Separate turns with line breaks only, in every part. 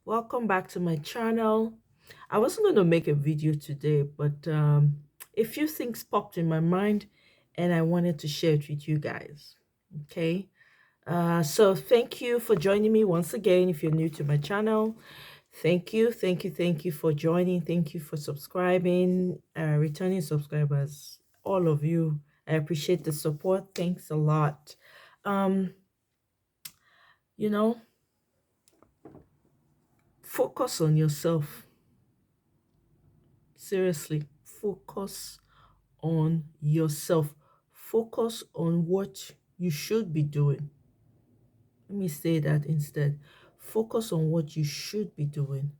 Welcome back to my channel. I wasn't going to make a video today, but a few things popped in my mind and I wanted to share it with you guys. Okay. So thank you for joining me once again. If you're new to my channel, thank you for joining. Thank you for subscribing, returning subscribers, all of you. I appreciate the support. Thanks a lot. Um, you know, focus on yourself. Seriously, focus on yourself. Focus on what you should be doing. Let me say that instead. Focus on what you should be doing.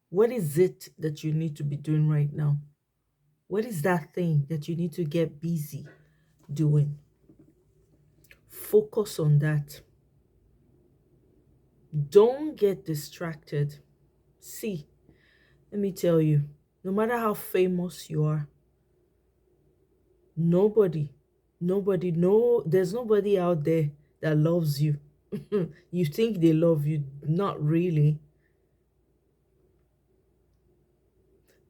What is it that you need to be doing right now? What is that thing that you need to get busy doing? Focus on that. Don't get distracted. See, let me tell you, no matter how famous you are, nobody, no, there's nobody out there that loves you. You think they love you, not really.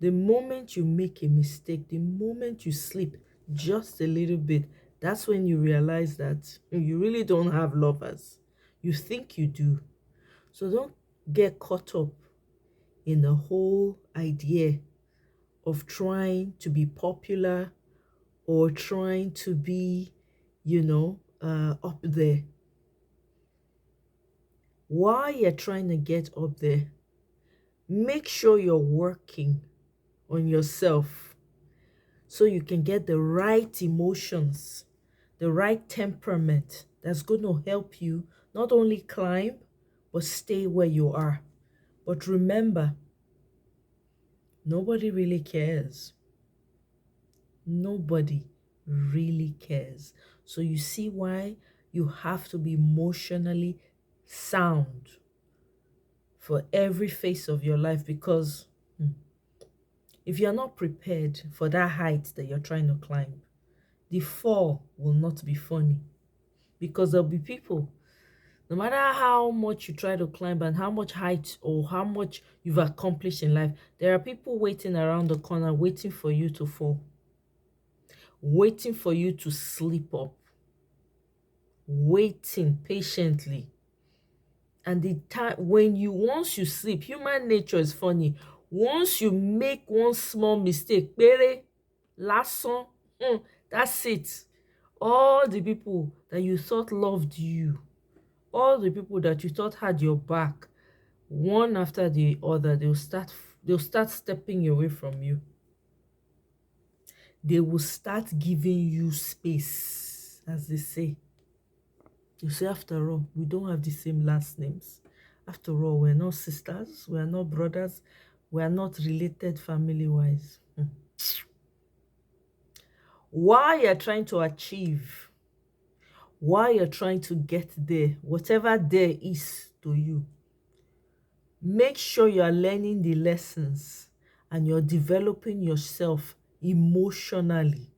The moment you make a mistake, the moment you sleep just a little bit, that's when you realize that you really don't have lovers. You think you do. So don't get caught up in the whole idea of trying to be popular or trying to be, up there. While you're trying to get up there, make sure you're working on yourself so you can get the right emotions, the right temperament that's going to help you not only climb, but stay where you are. But remember, nobody really cares. Nobody really cares. So you see why you have to be emotionally sound for every phase of your life, because if you're not prepared for that height that you're trying to climb, the fall will not be funny, because there'll be people, no matter how much you try to climb and how much height or how much you've accomplished in life, there are people waiting around the corner, waiting for you to fall, waiting for you to slip up, waiting patiently. And the time when you once you sleep, human nature is funny. Once you make one small mistake, pere, lásán, that's it. All the people that you thought loved you, all the people that you thought had your back, one after the other, they'll start stepping away from you. They will start giving you space, as they say. You say, after all, we don't have the same last names. After all, we're not sisters, we're not brothers, we're not related family-wise. While you're trying to achieve, while you're trying to get there, whatever there is to you, make sure you are learning the lessons and you're developing yourself emotionally.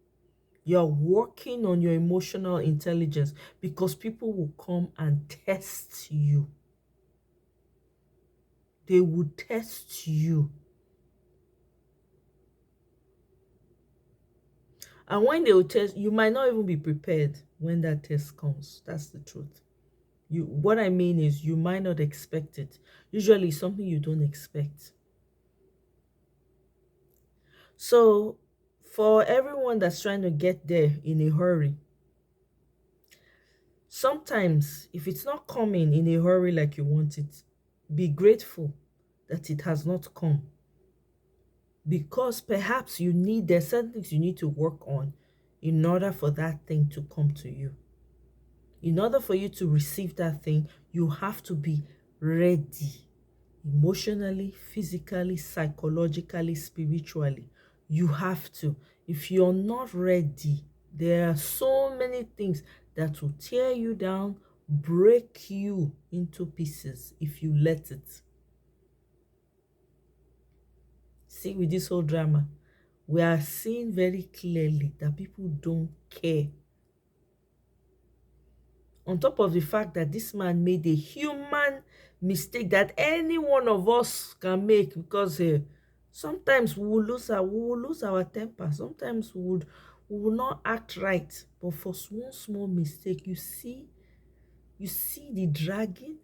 You're working on your emotional intelligence, because people will come and test you. They will test you. And when they will test, you might not even be prepared when that test comes. That's the truth. What I mean is, you might not expect it. Usually it's something you don't expect. So for everyone that's trying to get there in a hurry, sometimes if it's not coming in a hurry like you want it, be grateful that it has not come. Because perhaps there's certain things you need to work on in order for that thing to come to you. In order for you to receive that thing, you have to be ready emotionally, physically, psychologically, spiritually. You have to. If you're not ready, there are so many things that will tear you down, break you into pieces if you let it. See, with this whole drama, we are seeing very clearly that people don't care. On top of the fact that this man made a human mistake that any one of us can make, because sometimes we will lose our temper. Sometimes we will not act right. But for one small mistake, you see the dragging.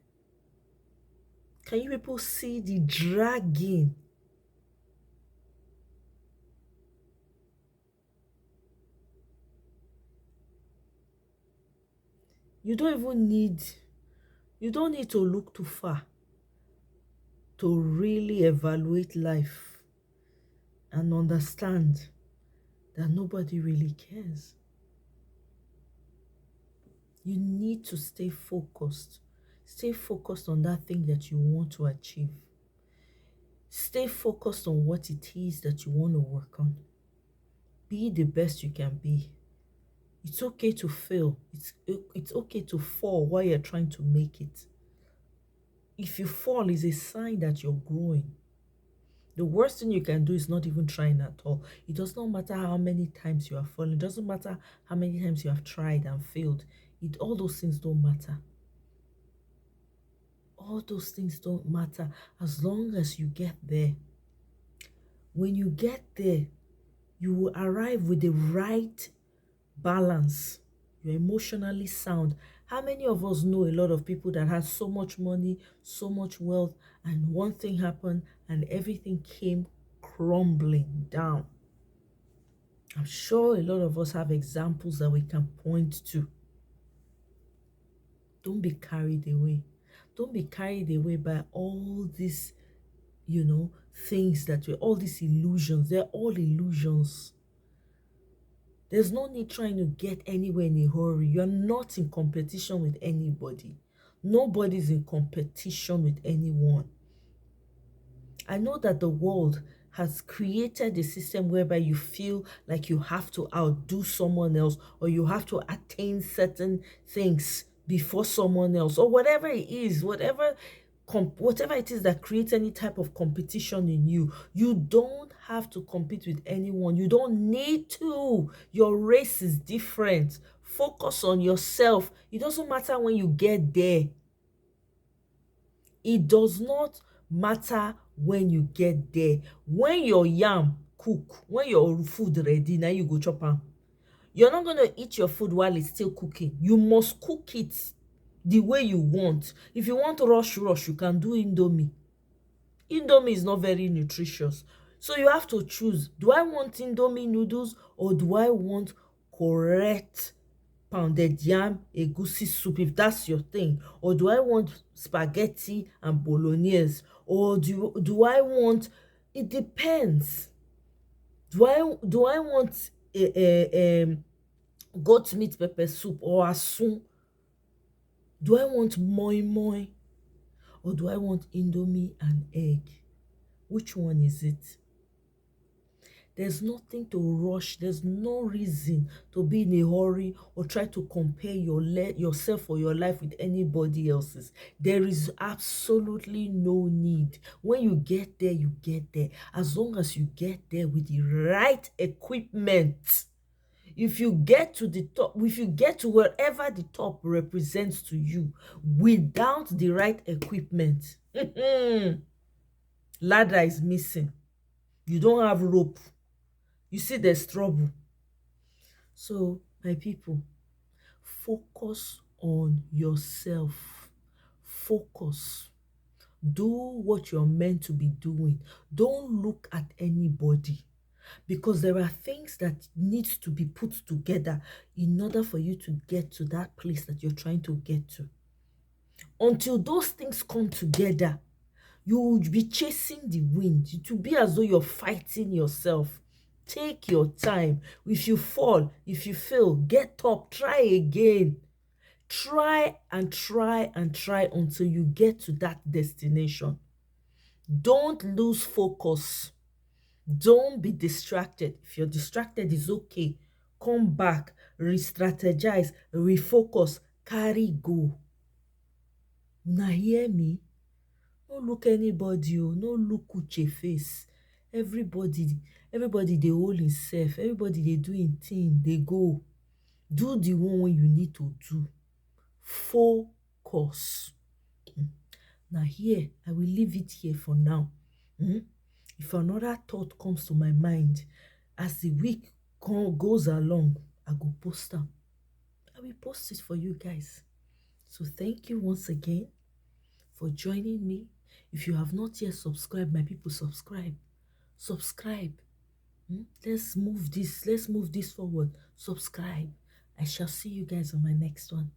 Can you people see the dragging? You don't even need, you don't need to look too far to really evaluate life and understand that nobody really cares. You need to stay focused. Stay focused on that thing that you want to achieve. Stay focused on what it is that you want to work on. Be the best you can be. It's okay to fail. It's okay to fall while you're trying to make it. If you fall, it's a sign that you're growing. The worst thing you can do is not even trying at all. It does not matter how many times you have fallen. It doesn't matter how many times you have tried and failed. All those things don't matter. All those things don't matter as long as you get there. When you get there, you will arrive with the right balance. You're emotionally sound. How many of us know a lot of people that had so much money, so much wealth, and one thing happened and everything came crumbling down? I'm sure a lot of us have examples that we can point to. Don't be carried away. Don't be carried away by all these, things that were all these illusions. They're all illusions. There's no need trying to get anywhere in a hurry. You're not in competition with anybody. Nobody's in competition with anyone. I know that the world has created a system whereby you feel like you have to outdo someone else, or you have to attain certain things before someone else, or whatever it is, whatever it is that creates any type of competition in you. You don't have to compete with anyone. You don't need to. Your race is different. Focus on yourself. It doesn't matter when you get there. It does not matter when you get there. When your yam cook, when your food ready, now you go chop am. You're not going to eat your food while it's still cooking. You must cook it the way you want. If you want rush, you can do Indomie. Indomie is not very nutritious. So you have to choose. Do I want Indomie noodles, or do I want correct pounded yam egusi soup, if that's your thing? Or do I want spaghetti and bolognese? Or do I want, it depends. Do I want goat meat pepper soup or asun? Do I want moi moi, or do I want Indomie and egg? Which one is it? There's nothing to rush. There's no reason to be in a hurry or try to compare yourself or your life with anybody else's. There is absolutely no need. When you get there, you get there. As long as you get there with the right equipment. If you get to the top, if you get to wherever the top represents to you without the right equipment, ladder is missing. You don't have rope. You see there's trouble. So, my people, focus on yourself. Focus. Do what you're meant to be doing. Don't look at anybody, because there are things that need to be put together in order for you to get to that place that you're trying to get to. Until those things come together, you will be chasing the wind. It will be as though you're fighting yourself. Take your time. If you fall, if you fail, get up, try again. Try and try and try until you get to that destination. Don't lose focus. Don't be distracted. If you're distracted, it's okay. Come back, re-strategize, refocus, carry go. Una hear me? No look anybody, no look Uche face. Everybody dey hold himself. Everybody dey do him thing. They go. Do the one when you need to do. Focus. Now here, I will leave it here for now. If another thought comes to my mind as the week goes along, I go post them. I will post it for you guys. So thank you once again for joining me. If you have not yet subscribed, my people, subscribe. Subscribe. Let's move this forward. Subscribe. I shall see you guys on my next one.